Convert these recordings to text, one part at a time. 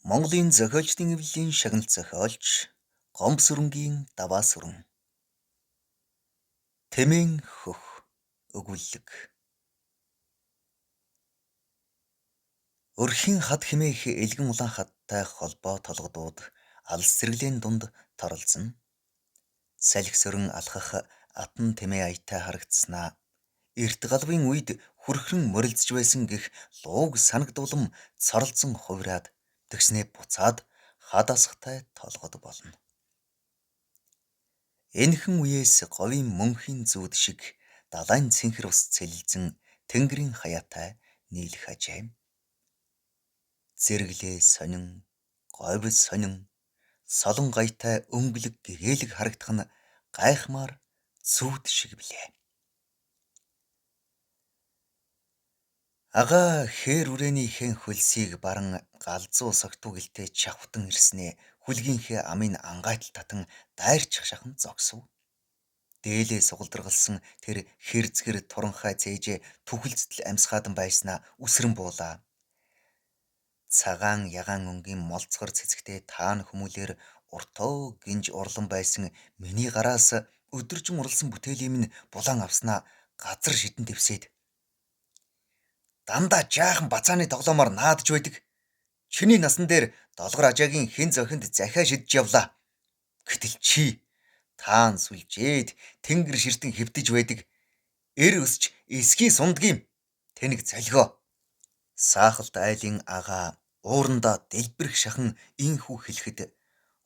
Монголын зохиолчдын эвлэлийн шагналт зохиолч Гомбсүрэнгийн даваа сүрэн. Тэмээн хөх өгүүлэг. Өрхийн хад хэмээх элгэн улаан хадтай холбоо толгодууд алс зэрэглээн дунд торолцсон. Салхи сөрөн алхах атан тэмээ аятай харагдсанаа эрт галвын үед хүрхэн морилдж байсан гэх лууг санагдуулам цоролцсон хувраад тэгснээ буцаад хад асхтай толгод болно. Энэхэн үеэс говийн мөнхийн зүүд шиг далайн цэнхэр ус цэлэлзэн тэнгэрийн хаяатай нийлэх ажээ. Зэрэглээ сонин, говь сонин, солон гаятай өнгөлөг гэгээлэг харагдах нь гайхмаар зүүд шиг билээ. Ага хээр үрээнийхэн хөлсийг баран галзуу согтуу гэлтэй чавхтан ирснээ хүлгийнхээ амын ангаатал татан дайрчих шахан зогсов. Дээлээ сугалдаргалсан тэр хэрзгэр туранхай цээжээ түхэлцэл амьсгаадан байснаа үсрэн буулаа. Цагаан ягаан өнгийн молцгор цэцэгтэй таан хүмүүлээр уртоо гинж урлан байсан миний гараас өдөржин урлсан бүтээлийн минь булаан авснаа газар шидэн дэвсээд дандаа жаахан бацааны тоглоомоор наадж байдаг. Чиний насан дээр долгор ажаагийн хэн зохинд захиа шидэж явлаа. Гэтэл чи таан сүлжээд тэнгэр ширтэн хэвдэж байдаг. Эр өсч эсхийн сундгийм. Тэнэг золгоо. Саахалт айлын агаа уурандаа дэлбэрэх шахан инхүү хэлэхэд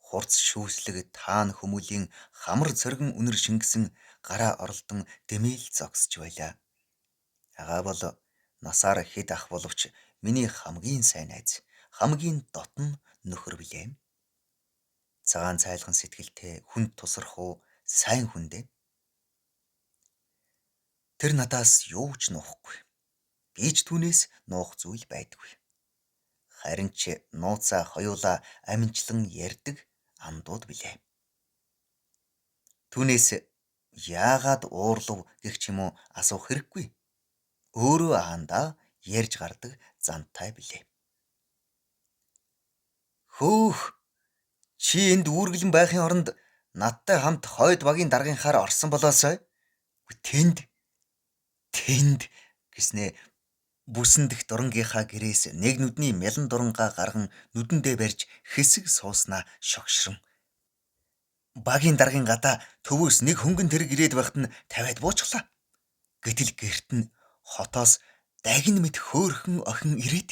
хурц шүүслэг таан хүмүүлийн хамар цоргин үнэр шингэсэн гараа оролдон дэмэл зогсож байлаа. Агаа бол насаар хэд ах боловч миний хамгийн сайн найз, хамгийн дотн нөхөр билээ. Цагаан цайлган сэтгэлтэй хүнд тусрах уу сайн хүндээ. Тэр надаас юу ч нуухгүй. Би ч түүнээс нуух зүйл байдаггүй. Харин ч нууцаа хоёулаа аминчлан ярьдаг андууд билээ. Түүнээс яагаад уурлав гэх ч юм уу асуух хэрэггүй. Өөрөө аандаа ярьж гардаг зантай билээ. Хөөх, чи энд үүргэлэн байхын оронд надтай хамт хойд багийн даргынхаар орсон болоосой. Тэнд гэснээ бүсэн дэх дурангийнхаа гэрээс нэг нүдний мялан дурангаа гарган нүдэндээ барьж хэсэг сууснаа шогшрон. Багийн даргын гадаа төвөөс нэг хөнгөн тэрэг ирээд байхад нь тавиад буучглаа. Гэтэл гэрт нь хотоос дагин мэт хөөхөн охин ирээд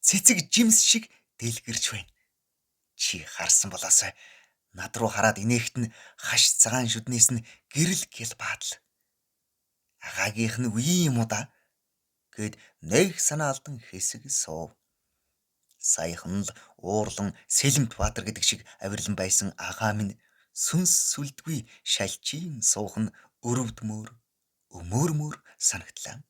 цэцэг жимс шиг дэлгэрч байна. Чи харсан болоосай. Над руу хараад инээхт нь хаш цагаан шүднээс нь гэрэл гэл баадал. Агаагийнх нь үе юм уу да? Гэд нэг санаа алдан хэсэг суув. Саяхан л уурлан Сэлэмт Баатар гэдэг шиг авирлан байсан агаа минь сүнс сүлдгүй шалчийн суух нь өрөвдмөр өмөрмөр санагдлаа.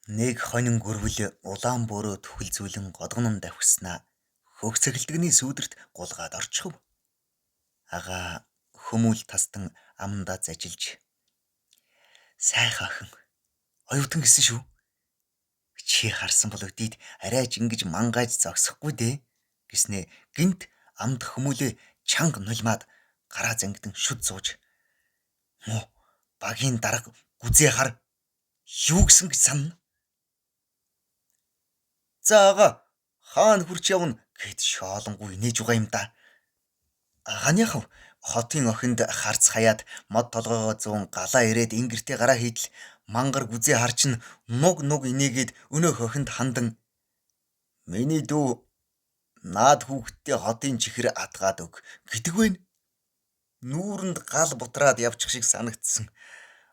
Нэг хонин гөрвөл улаан бөөрөө түхэлзүүлэн годгонон давхснаа хөгцөглдөгний сүүдэрт гулгаад орчихов. Агаа хүмүүл тастан амандаа зажилж сайхан охин оюутан гэсэн шүү. Чи харсан бол өдийд арайч ингэж мангааж зогсохгүй дээ гэснээ гинт амд хүмүүлээ чанга нулимаад гараа зангидан шүд сууж муу багийн дарга гүзээ хар юу гисэн гэж санана. За ага хаана хурч явна гэд шоолонгуй инээж байгаа юм да. Аганыхав хотын охинд харц хаяад мод толгоогоо зуун галаа ирээд ингэртээ гараа хийдэл мангар гүзээ харч нь нуг инээгээд өнөөх охинд хандан миний дүү наад хүүхдтэй хотын чихэр атгаад өг гэдэг вэ. Нүүрэнд гал бутраад явчих шиг санагдсан.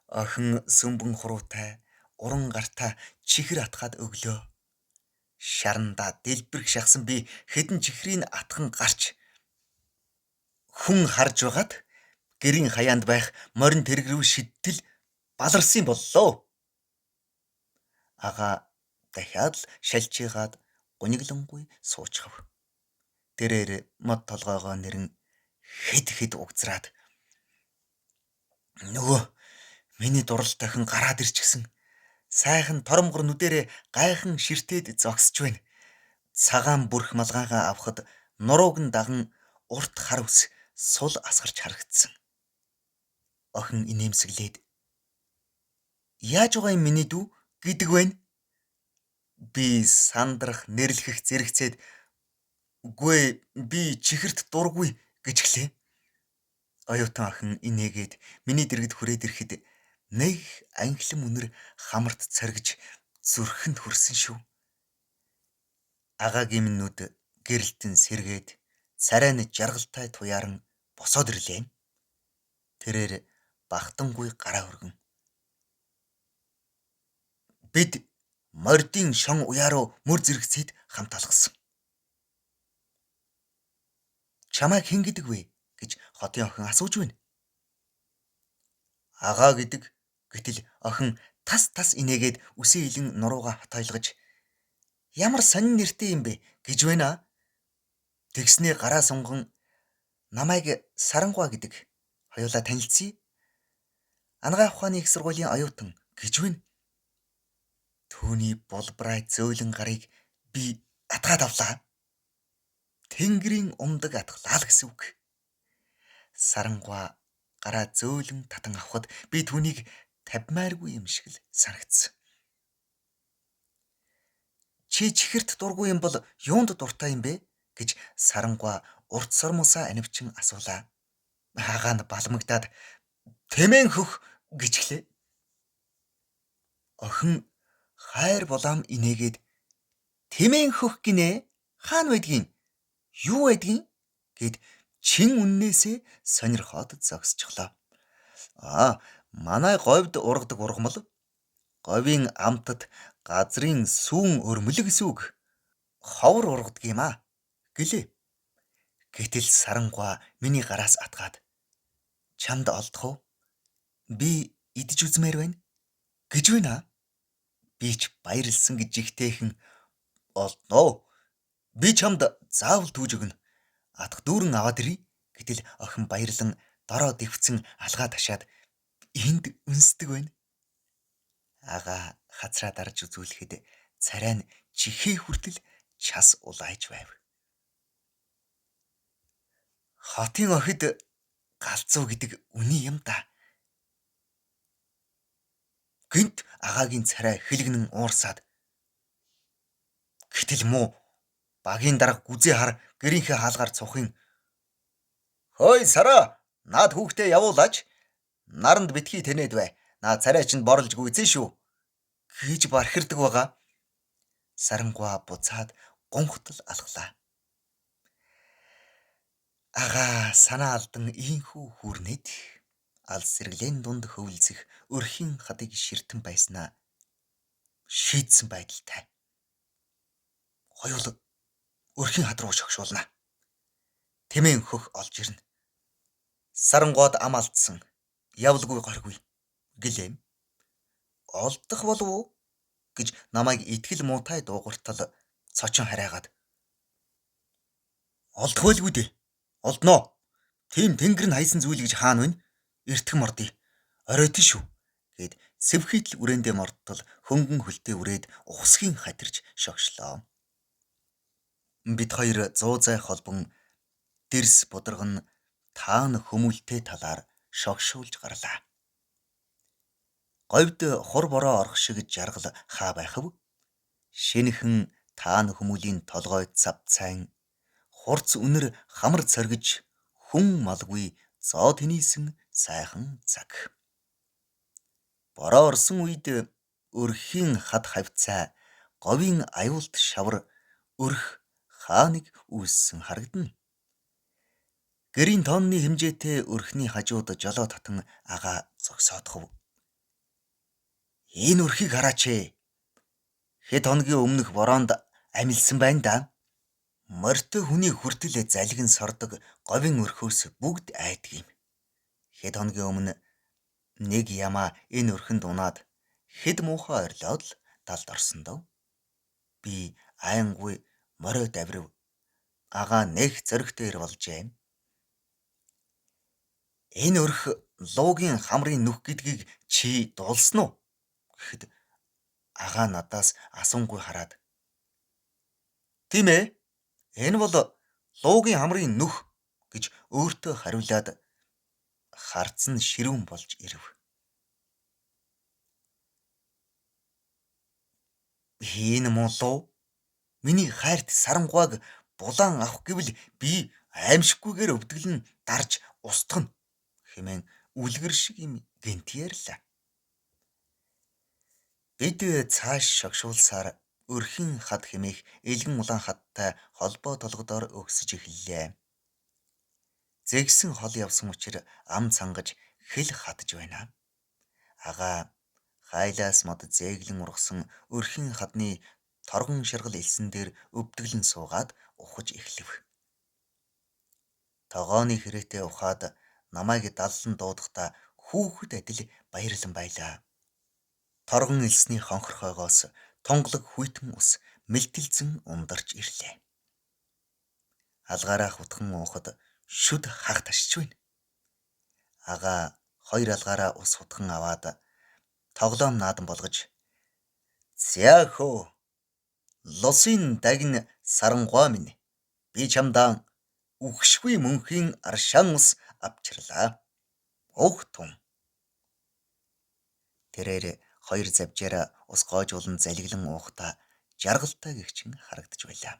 Охин сөмбөн хуруутай уран гартаа чихэр атгаад өглөө. Шарандаа дэлбэрх шахсан би хэдэн чихрийн атхан гарч хүн харж байгаад гэрийн хаяанд байх морин тэрэг рүү шидтэл баларсан боллоо. Ага дахиад л шалжигаад гуниглангүй суучхав. Тэрээр мод толгоогоо нэрэн хэд угзраад нөгөө миний дурлалт охин гараад ирчихсэн. Сайхан торомгор нүдэрээ гайхан ширтээд зогсож байна. Цагаан бүрх малгайгаа авахд нурууг нь даган урт хар ус сул асгарч харагдсан. Охин инээмсэглээд яаж байгаа юм миний дүү гэдэг байна. Би сандрах, нэрлэхэх зэрэгцээд үгүй би чихэрт дургүй гэж хэлээ. Оюутан охин инээгээд миний дэргэд хүрээд ирэхэд нэг анхлам үнэр хамарт царгиж зүрхэнд хүрсэн шүү. Агагийн минут гэрэлтэн сэргээд царай нь жаргалтай туяаран босоод ирлээ. Тэрээр бахтангүй гараа өргөн бид мордын шон уяа руу мөр зэрэгцээд хамт алгасан. Чамайг хэн гэдэг вэ гэж хотын охин асууж байна. Агаа гэдэг гэтэл охин тас инээгээд үсээ илэн нурууга хатайлгаж ямар сонин нэртэй юм бэ гэж байна. Тэгснээ гараа сунган намайг Сарангуй гэдэг. Хоёулаа танилцъя. Ангаа ухааны их сургуулийн оюутан гэж байна. Түүний булбрай зөөлөн гарыг би атгаад авлаа. Тэнгэрийн умдаг атгалаа л гэсэн үг. Сарангуй гараа зөөлөн татан авахд би түүнийг тавьмааргүй юм шиг л санагдсан. Чи чихэрт дургүй юм бол юунд дуртай юм бэ гэж Сарангуй урт сормосоо анивчин асуулаа. Агаа нь балмагдаад тэмээн хөх гэж хэлээ. Охин хайр булаам инээгээд тэмээн хөх гинэ хаана байдгийг юу байдгийг гэд чин үннээсээ сонирхоод зогсчихлоо. Манай говьд ургадаг ургамал говийн амтад газрын сүүн өрмөлөг гэсэн үг. Ховор ургадаг юм аа гэлээ. Гэтэл Сарангуй миний гараас атгаад чамд олдох уу? Би идэж үзмээр байна гэж байна. Би ч баярлсан гэж ихтэйхэн олдноо. Би чамд заавал түүж өгнө. Атх дүүрэн аваад ирье. Гэтэл охин баярлан дороо дэвцэн алгаа ташаад энд үнсдэг байна. Агаа хацраа дарж үзүүлэхэд царай нь чихээ хүртэл час улайж байв. Хотын охид галзуу гэдэг үний юм да. Гэнт агагийн царай хэлгэнэн уурсаад гэтэл муу багийн дарга гүзээ хар гэрийнхээ хаалгаар цухын хой сараа наад хүүхдээ явуулаач наранд битгий тэнэд бай. Наа царай чинь борлж гүйцэн шүү гэж бархирдаг байгаа. Сарангуй буцаад гонхтол алхлаа. Агаа санаа алдан ийхүү хүрнэд алс сэргэлэн дунд хөвлөсөх өрхийн хадыг ширтэн байснаа шийдсэн байдалтай. Хоёул өрхийн хад руу шогшуулна. Тэмээн хөх олж ирнэ. Сарангуйд ам алдсан. Явлгүй горгүй гэлээм. Олдох болов уу гэж намайг итгэл муутай дуугартал цочин хараагаад олдох байлгүй дээ. Олдноо. Тийм тэнгэр нь хайсан зүйл гэж хаана вэ? Эртхэн мордъё. Оройтон шүү гэд сэвхийдл үрээндээ мордтол хөнгөн хөлтэй үрээд ухсхийн хатирч шогшлоо. Бид хоёр 100 зай холбон дэрс будраган таан хүмүүлтэй талаар шогшуулж гарлаа. Говьд хур бороо орох шиг жаргал хаа байхав? Шинэхэн таан хүмүүлийн толгой цав цайн хурц үнэр хамар цоргиж хүн малгүй зоо тэнийсэн сайхан цаг. Бороо орсон үед өрхийн хад хавцаа говийн аюулт шавар өрх хааныг үүссэн харагдана. Гэрийн тонны хэмжээтэй өрхний хажууд жолоо татан агаа зогсоодхов. Энэ өрхийг хараач ээ. Хэд хоногийн өмнөх бороонд амилсан байна да. Морьтой хүний хүртэл залгин сордог говийн өрхөөс бүгд айдаг юм. Хэд хоногийн өмнө нэг ямаа энэ өрхөнд унаад хэд муухай орлоод л далд орсон доо. Би айнгүй мориод авирв. Агаа нэг зөрөгтэй ир болжээ. Энэ өрх луугийн хамрын нүх гэдгийг чи дуулсан уу гэхэд агаа надаас асуунгүй хараад Тийм ээ. Энэ бол луугийн хамрын нүх гэж өөртөө хариулаад харц нь ширүүн болж ирэв. Хийн мулуу миний хайрт сарангуйг булаан авах гэвэл би аимшиггүйгээр өвдөглөн дарж устгана хэмээн үлгэр шиг юм гэнт ярьлаа. Бид цааш шогшуулсаар өрхийн хад хэмээх элгэн улаан хадтай холбоо толгодоор өгсөж эхэллээ. Зэгсэн хол явсан учраас ам цангаж хэл хатж байна. Агаа хайлаас мод зээглэн ургасан өрхийн хадны торгон ширгал элсэн дээр өвдөглөн суугаад ухаж эхлэв. Тогооны хэрэтэ ухаад намайг даллан дуудахдаа хүүхэд адил баярлан байлаа. Торгон элсний хонхорхойгоос тунгалаг хүйтэн ус мэлтэлзэн ундарч ирлээ. Алгаараа хутхан уухад шүд хах ташиж байна. Агаа хоёр алгаараа ус хутхан аваад тоглоом наадан болгож "Зяхөө лусын дагн сарангуй минь би чамдаа үхшгүй мөнхийн аршаан ус авчирлаа. Ух тун." Тэрээр хоёр завжаараа ус гоожуулан залиглан уухта жаргалтай гихчин харагдж байлаа.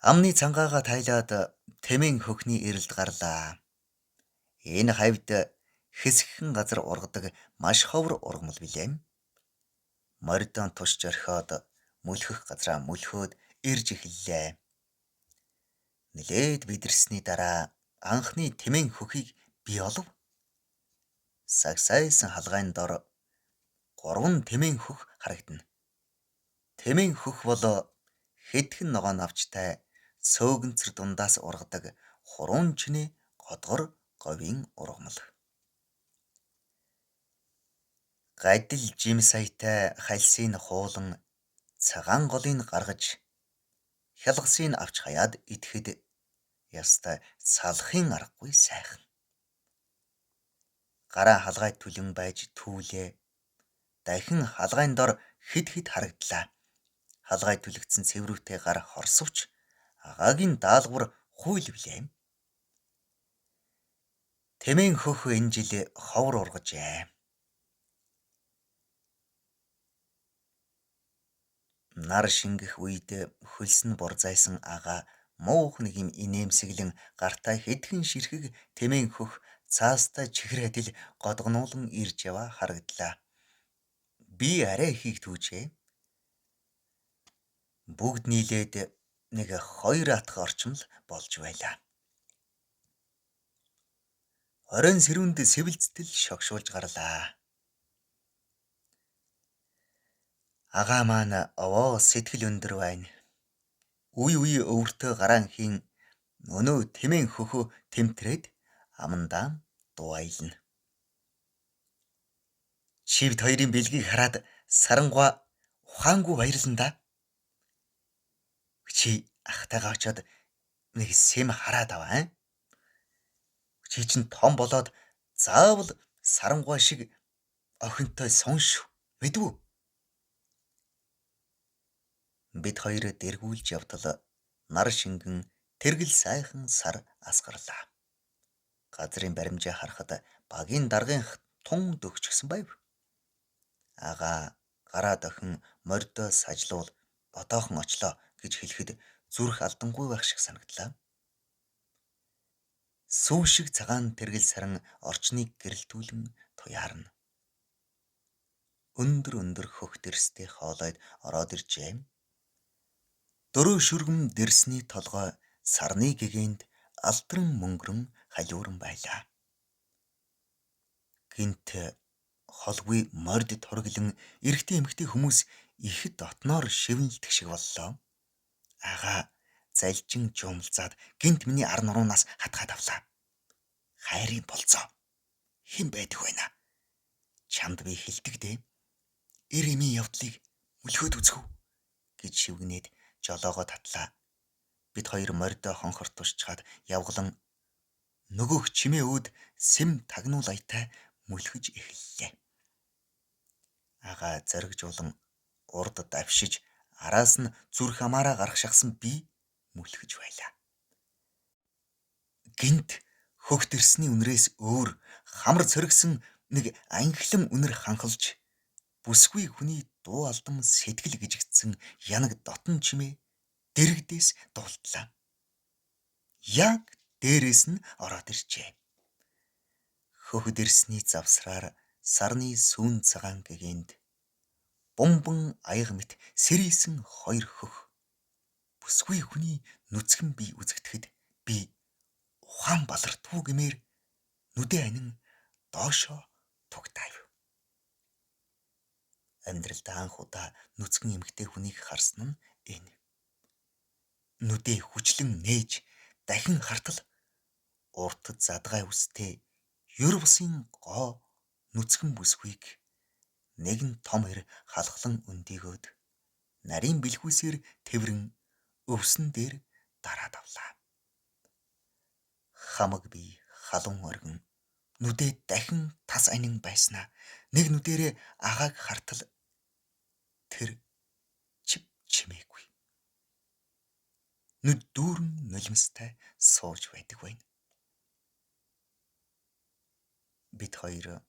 Амны цангаагаа тайлаад тэмээн хөхний эрэлд гарлаа. Энэ хавьд хэсэгхэн газар ургадаг маш ховор ургамал билээ. Мордон тушч орхиод мөлхөх газраа мөлхөөд ирж эхэллээ. Нилээд бидэрсний дараа анхны тэмээн хөхийг би олов. Сагсайсан халгайн дор 3 тэмээн хөх харагдана. Тэмээн хөх бол хэдхэн ногоо навчтай сөөгөнцөр дундаас ургадаг хуруун чиний годгор говийн ургамал. Гадил жим саятай хальсыг хуулан цагаан голыг гаргаж хялгасыг авч хаяад идэхэд ястай салахын аргагүй сайхан. Гараа халгай түлэн байж түүлээ. Дахин халгайн дор хэд харагдлаа. Халгай түлэгдсэн цэврүүтэй гар хорсовч агаагийн даалгавар хуйлвлээ. Тэмээн хөх энэ жил ховор ургажээ. Нар шингэх үед хөлс нь бурзайсан агаа муух нэг юм инээмсэглэн гартаа хэдхэн ширхэг тэмээн хөх цаастай чихрээдэл годгонуулан ирж яваа харагдлаа. Би арай ихийг түүжээ. Бүгд нийлээд нэг 2 атх орчим л болж байлаа. Оройн сэрүүнд сэвэлцтэл шогшуулж гарлаа. Агаа маань овоо сэтгэл өндөр байна. Үе үе өвөртөө гараанхийн өнөө тэмээн хөхөө тэмтрээд амандаа дуайлна. Чивд хоёрын бэлгийг хараад сарангуй ухаангүй баярлан да. Чи ахтайгаа очоод нэг сэм хараад аваа. Чи чинь том болоод заавал сарангуй шиг охинтой сунш мэдвүү? Бид хоёр дэргүүлж явтал нар шингэн тэргэл сайхан сар асгарлаа. Газрын баримжаа харахад багийн даргын тун дөгчгсөн байв. Агаа гараа дохин мордоо сажлуул дотоохон очлоо гэж хэлэхэд зүрх алдангүй байх шиг санагдлаа. Сүү шиг цагаан тэргэл саран орчныг гэрэлтүүлэн туяарна. Өндөр хөх дэрстэй хоолойд ороод иржээ. Дөрөв шүргэн дэрсний толгой сарны гэгэнд алтран мөнгөрөн халиуран байлаа. Гинт холгүй морд турглан эрэгтэй эмэгтэй хүмүүс их дотноор шивнэлдэх шиг боллоо. Агаа залжин жуумалцаад гинт миний ар нуруунаас хатгаад авлаа. Хайрын болцоо. Хэн байдаг вэ наа? Чамд би хэлдэг дээ. Эр эмийн явдлыг мөлхөөд үзэх үү гэж шивгнээд жолоогоо татлаа. Бид хоёр мордоо хонхор тушчаад явглан нөгөөх чимээ үүд сэм тагнуул аятай мөлхөж эхэллээ. Агаа зоригжуулан урд давшиж Араас нь зүр хамаараа гарах шахсан би мүлхэж байлаа. Гинт хөхт ирсний үнрээс өөр хамар цоригсон нэг ангилам үнэр ханхалж бүсгүй хүний дуу алдам сэтгэл гжигдсэн янаг дотн чимээ дэрэгдээс дуултлаа. Яг дээрээс нь ороод иржээ. Хөхд ирсний завсраар сарны сүүн цагаан гэгэнд бомбон аяга мэт сэрийсэн хоёр хөх бүсгүй хүний нүцгэн бий үзэгдэхэд би ухаан балардгүй гэмээр нүдэ анин доошоо тугтаав. Амьдралдаа анх удаа нүцгэн эмэгтэй хүнийг харсан нь энэ. Нүдэ хүчлэн нээж дахин хартал уртд задгай үстэй ёр бусын гоо нүцгэн бүсгүйг нэгэн том хэр халахлан өндийгөөд нарийн бэлхүүсээр тэврэн өвсөн дээр дараад авлаа. Хамаг би халуун оргин нүдэ дахин тас анин байснаа нэг нүдэрээ агааг хартал тэр чимээгүй. Нүд дүүрэн нулимстай сууж байдаг байна. Бид хоёр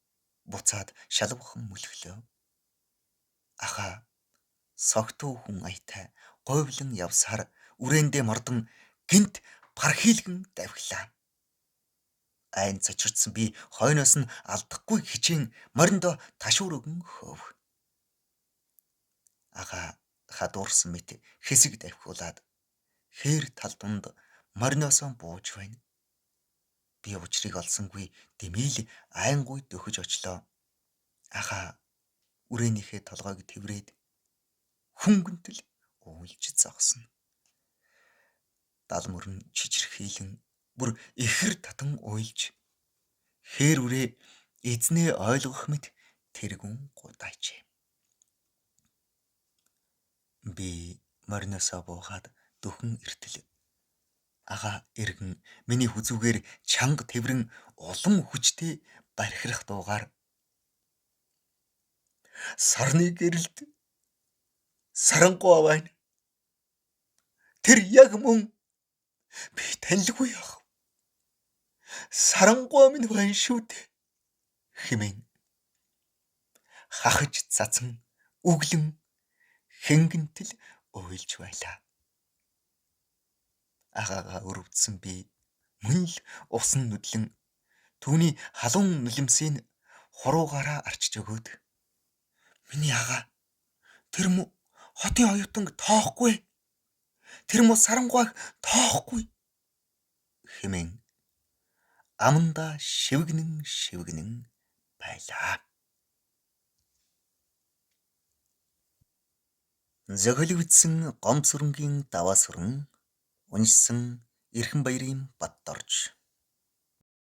буцаад шалгуухан мүлхлөө. Ахаа согтуу хүн аятай говьлон явсаар үрээндээ мордон гинт пархийлгэн давхилаа. Айн цочирдсан би хойноос нь алдахгүй хичээн мориндоо ташуургэн хөөв. Ага хадуурсан мэт хэсэг давхиулаад хээр тал дунд мориноосоо бууж байна. Би учрыг олсонгүй дэмийл айнгуй дөхөж очлоо. Аха үрээнийхээ толгойг тэврээд хүнгэнтэл уйлж зогсно. Дал мөрөн чичирхийлэн бүр ихэр татан уйлж хээр үрээ эзнээ ойлгох мэт тэргүүн гудайжээ. Би мориноосоо буугаад дөхөн эртэл ага эргэн миний хүзүүгээр чанга тэврэн улам хүчтэй бархирах дуугаар сарны гэрэлд сарангуй байна. Тэр яг мөн би танилгүй ах. Сарангуй минь байна шүү дээ хэмээн хахаж цацан өглөн хэнгэнтэл уйлж байлаа. Агаага өрөвдсөн би мөн л усан нүдлэн түүний халуун нулимсыг хуруугаараа арчиж өгөөд миний ага тэр мө хотын оюутанг тоохгүй. Тэр мө сарангуйг тоохгүй хэмээн амандаа шивгэнэн байлаа. Зохилогдсон Гомцөрөнгийн даваа сүрэн уншсан Эрхэнбаярын Баддорж.